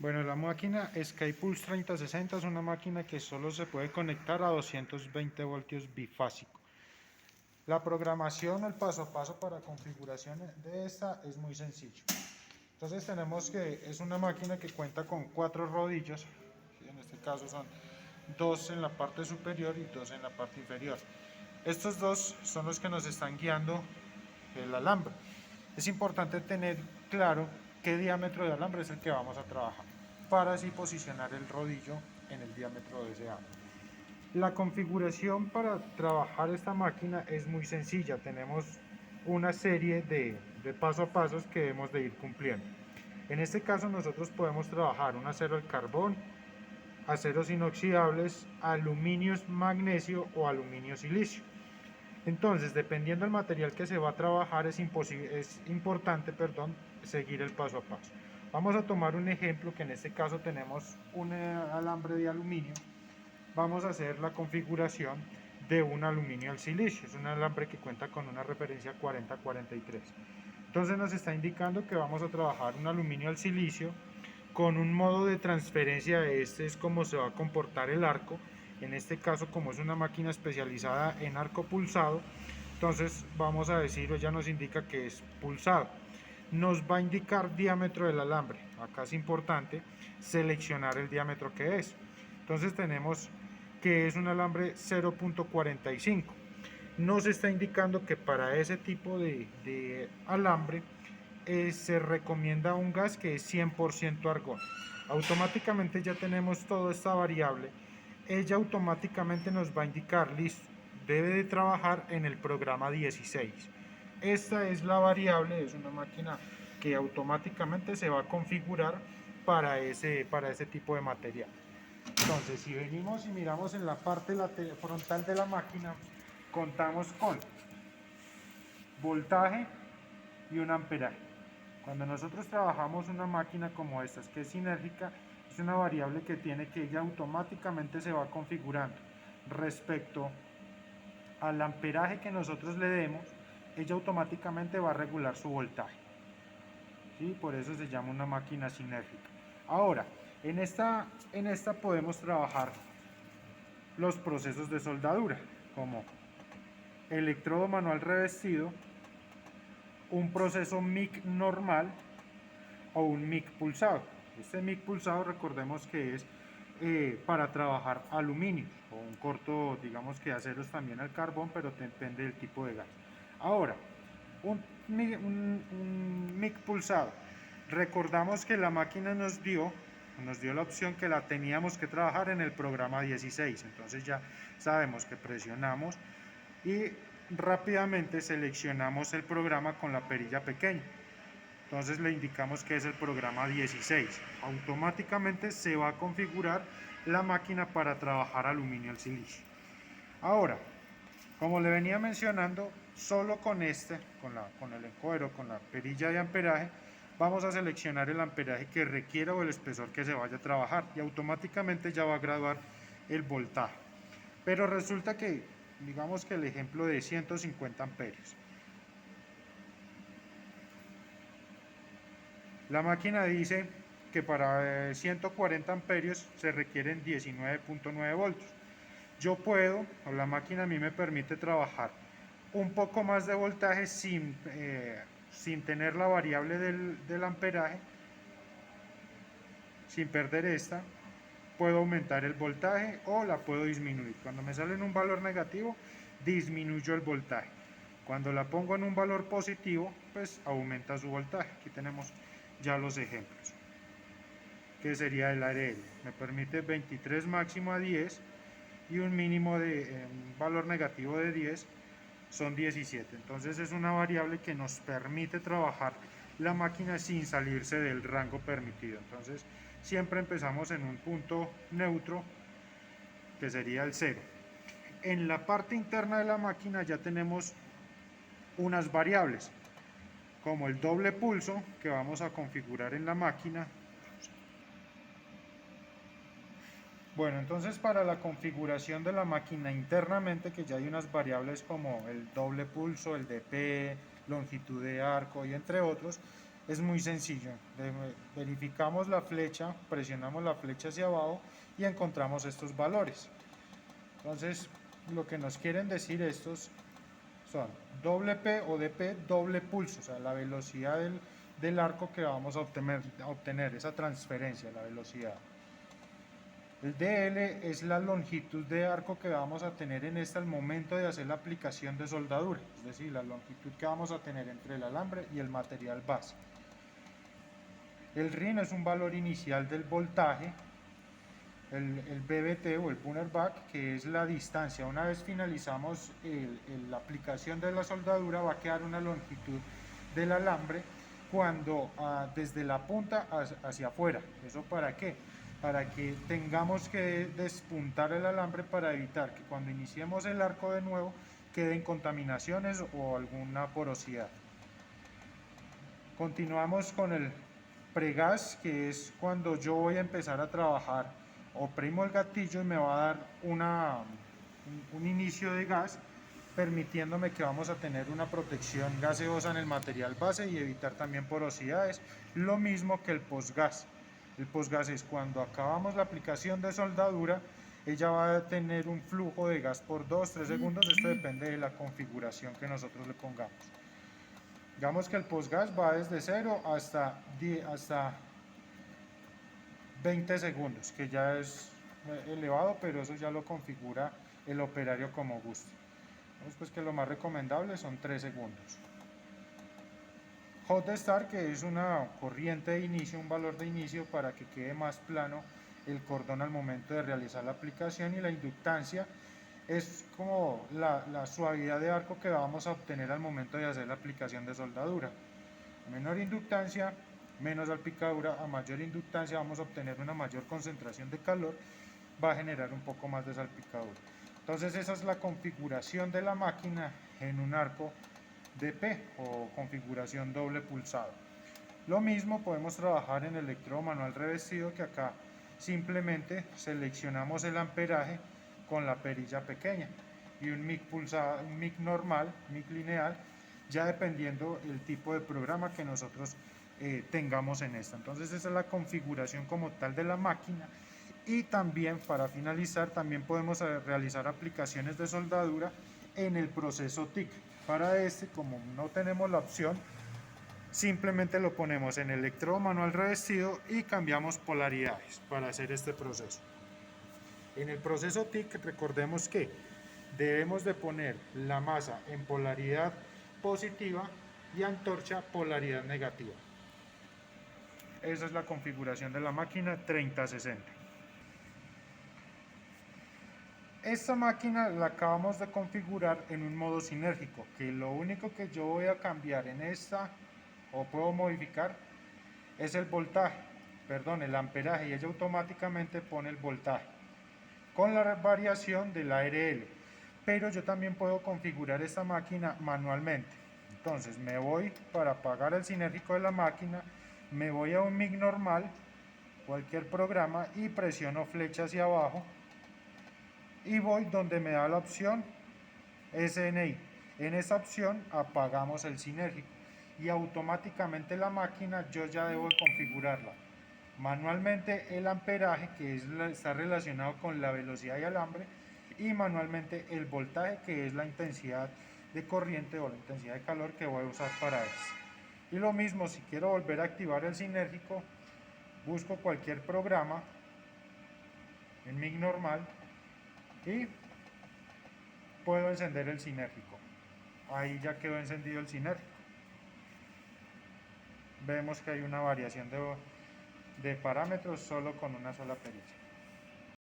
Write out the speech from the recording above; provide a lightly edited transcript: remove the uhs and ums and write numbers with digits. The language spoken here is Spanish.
Bueno, la máquina Skypulse 3060 es una máquina que solo se puede conectar a 220 voltios bifásico. La programación, el paso a paso para configuración de esta es muy sencillo. Entonces tenemos que es una máquina que cuenta con 4 rodillos, en este caso son 2 en la parte superior y 2 en la parte inferior. Estos dos son los que nos están guiando el alambre. Es importante tener claro qué diámetro de alambre es el que vamos a trabajar para así posicionar el rodillo en el diámetro deseado. La configuración para trabajar esta máquina es muy sencilla. Tenemos una serie de paso a pasos que debemos de ir cumpliendo. En este caso nosotros podemos trabajar un acero al carbón, aceros inoxidables, aluminios magnesio o aluminio silicio. Entonces, dependiendo del material que se va a trabajar, es importante seguir el paso a paso. Vamos a tomar un ejemplo que en este caso tenemos un alambre de aluminio. Vamos a hacer la configuración de un aluminio al silicio. Es un alambre que cuenta con una referencia 4043. Entonces nos está indicando que vamos a trabajar un aluminio al silicio con un modo de transferencia. Este es como se va a comportar el arco. En este caso, como es una máquina especializada en arco pulsado, entonces vamos a decir, o ya nos indica que es pulsado. Nos va a indicar diámetro del alambre. Acá es importante seleccionar el diámetro que es. Entonces tenemos que es un alambre 0.45. Nos está indicando que para ese tipo de alambre se recomienda un gas que es 100% argón. Automáticamente ya tenemos toda esta variable. Ella automáticamente nos va a indicar, listo, debe de trabajar en el programa 16. Esta es la variable, es una máquina que automáticamente se va a configurar para ese tipo de material. Entonces, si venimos y miramos en la parte frontal de la máquina, contamos con voltaje y un amperaje. Cuando nosotros trabajamos una máquina como esta, que es sinérgica, es una variable que tiene que ella automáticamente se va configurando respecto al amperaje que nosotros le demos. Ella automáticamente va a regular su voltaje, ¿sí? Por eso se llama una máquina sinérgica. Ahora, en esta podemos trabajar los procesos de soldadura, como electrodo manual revestido, un proceso MIG normal o un MIG pulsado. Este MIG pulsado, recordemos que es para trabajar aluminio o un corto, digamos que aceros también al carbón, pero depende del tipo de gas. Ahora, un MIG pulsado. Recordamos que la máquina nos dio la opción que la teníamos que trabajar en el programa 16. Entonces ya sabemos que presionamos y rápidamente seleccionamos el programa con la perilla pequeña. Entonces le indicamos que es el programa 16. Automáticamente se va a configurar la máquina para trabajar aluminio al silicio. Ahora, como le venía mencionando, solo con el encuadro, con la perilla de amperaje, vamos a seleccionar el amperaje que requiera o el espesor que se vaya a trabajar y automáticamente ya va a graduar el voltaje. Pero resulta que, digamos que el ejemplo de 150 amperios. La máquina dice que para 140 amperios se requieren 19.9 voltios. Yo puedo, o la máquina a mí me permite trabajar un poco más de voltaje sin tener la variable del amperaje, sin perder esta. Puedo aumentar el voltaje o la puedo disminuir. Cuando me sale en un valor negativo, disminuyo el voltaje. Cuando la pongo en un valor positivo, pues aumenta su voltaje. Aquí tenemos ya los ejemplos. Que sería el ARL. Me permite 23 máximo a 10 y un mínimo de un valor negativo de 10 son 17. Entonces es una variable que nos permite trabajar la máquina sin salirse del rango permitido. Entonces siempre empezamos en un punto neutro que sería el 0. En la parte interna de la máquina ya tenemos unas variables como el doble pulso que vamos a configurar en la máquina. Bueno, entonces para la configuración de la máquina internamente, que ya hay unas variables como el doble pulso, el DP, longitud de arco y entre otros, es muy sencillo. Verificamos la flecha, presionamos la flecha hacia abajo y encontramos estos valores. Entonces, lo que nos quieren decir estos son doble P o DP, doble pulso, o sea, la velocidad del arco que vamos a obtener, esa transferencia, la velocidad. El DL es la longitud de arco que vamos a tener en al momento de hacer la aplicación de soldadura, es decir, la longitud que vamos a tener entre el alambre y el material base. El RIN es un valor inicial del voltaje, el BBT o el Bunner Back, que es la distancia. Una vez finalizamos la aplicación de la soldadura, va a quedar una longitud del alambre cuando desde la punta hacia afuera. ¿Eso para qué? Para que tengamos que despuntar el alambre para evitar que cuando iniciemos el arco de nuevo queden contaminaciones o alguna porosidad. Continuamos con el pregas, que es cuando yo voy a empezar a trabajar. Oprimo el gatillo y me va a dar un inicio de gas, permitiéndome que vamos a tener una protección gaseosa en el material base y evitar también porosidades. Lo mismo que el postgas. El postgas es cuando acabamos la aplicación de soldadura, ella va a tener un flujo de gas por 2-3 segundos, esto depende de la configuración que nosotros le pongamos. Digamos que el postgas va desde 0 hasta 20 segundos, que ya es elevado, pero eso ya lo configura el operario como guste. Vemos pues que lo más recomendable son 3 segundos. Hot start, que es una corriente de inicio, un valor de inicio para que quede más plano el cordón al momento de realizar la aplicación, y la inductancia es como la suavidad de arco que vamos a obtener al momento de hacer la aplicación de soldadura. A menor inductancia, menos salpicadura; a mayor inductancia vamos a obtener una mayor concentración de calor, va a generar un poco más de salpicadura. Entonces esa es la configuración de la máquina en un arco DP o configuración doble pulsado. Lo mismo podemos trabajar en el electrodo manual revestido, que acá simplemente seleccionamos el amperaje con la perilla pequeña y un mic pulsado, un mic normal, mic lineal, ya dependiendo el tipo de programa que nosotros tengamos en esta. Entonces esa es la configuración como tal de la máquina. Y también, para finalizar, también podemos realizar aplicaciones de soldadura en el proceso TIC. Para este, como no tenemos la opción, simplemente lo ponemos en electrodo manual revestido y cambiamos polaridades para hacer este proceso. En el proceso TIC, recordemos que debemos de poner la masa en polaridad positiva y antorcha polaridad negativa. Esa es la configuración de la máquina 3060. Esta máquina la acabamos de configurar en un modo sinérgico, que lo único que yo voy a cambiar en esta, o puedo modificar, es el voltaje, el amperaje, y ella automáticamente pone el voltaje con la variación del ARL. Pero yo también puedo configurar esta máquina manualmente. Entonces me voy, para apagar el sinérgico de la máquina, me voy a un mic normal, cualquier programa, y presiono flecha hacia abajo y voy donde me da la opción SNI. En esa opción apagamos el sinérgico y automáticamente la máquina yo ya debo configurarla manualmente, el amperaje, que está relacionado con la velocidad de alambre, y manualmente el voltaje, que es la intensidad de corriente o la intensidad de calor que voy a usar para esto. Y lo mismo, si quiero volver a activar el sinérgico, busco cualquier programa en mic normal y puedo encender el sinérgico. Ahí ya quedó encendido el sinérgico. Vemos que hay una variación de parámetros solo con una sola perilla.